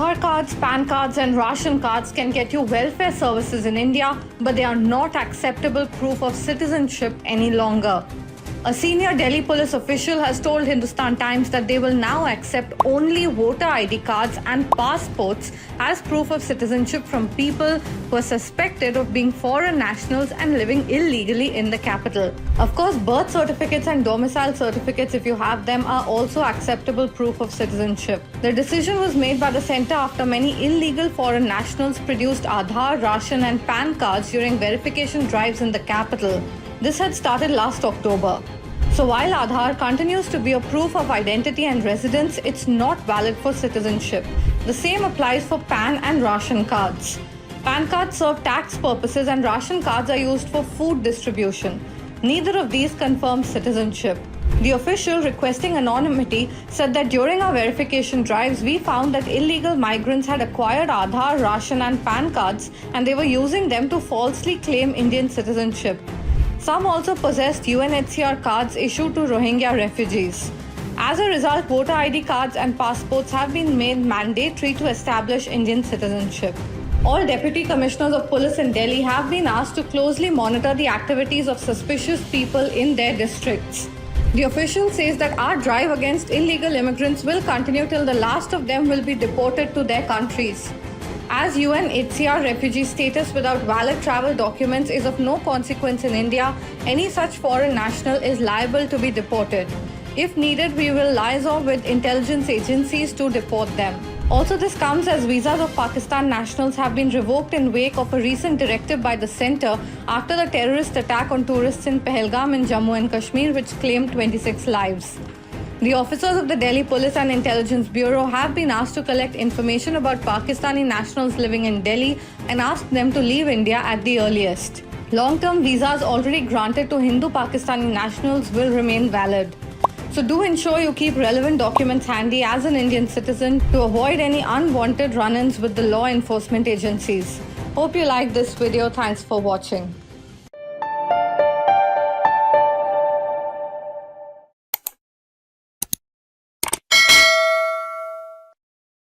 Aadhaar cards, PAN cards, and ration cards can get you welfare services in India, but they are not acceptable proof of citizenship any longer. A senior Delhi police official has told Hindustan Times that they will now accept only voter ID cards and passports as proof of citizenship from people who are suspected of being foreign nationals and living illegally in the capital. Of course, birth certificates and domicile certificates, if you have them, are also acceptable proof of citizenship. The decision was made by the centre after many illegal foreign nationals produced Aadhaar, ration and PAN cards during verification drives in the capital. This had started last October. So while Aadhaar continues to be a proof of identity and residence, it's not valid for citizenship. The same applies for PAN and ration cards. PAN cards serve tax purposes and ration cards are used for food distribution. Neither of these confirms citizenship. The official, requesting anonymity, said that during our verification drives, we found that illegal migrants had acquired Aadhaar, ration and PAN cards and they were using them to falsely claim Indian citizenship. Some also possessed UNHCR cards issued to Rohingya refugees. As a result, voter ID cards and passports have been made mandatory to establish Indian citizenship. All deputy commissioners of police in Delhi have been asked to closely monitor the activities of suspicious people in their districts. The official says that our drive against illegal immigrants will continue till the last of them will be deported to their countries. As UNHCR refugee status without valid travel documents is of no consequence in India, any such foreign national is liable to be deported. If needed, we will liaise with intelligence agencies to deport them. Also, this comes as visas of Pakistan nationals have been revoked in wake of a recent directive by the centre after the terrorist attack on tourists in Pahalgam in Jammu and Kashmir, which claimed 26 lives. The officers of the Delhi Police and Intelligence Bureau have been asked to collect information about Pakistani nationals living in Delhi and asked them to leave India at the earliest. Long-term visas already granted to Hindu Pakistani nationals will remain valid. So do ensure you keep relevant documents handy as an Indian citizen to avoid any unwanted run-ins with the law enforcement agencies. Hope you liked this video. Thanks for watching.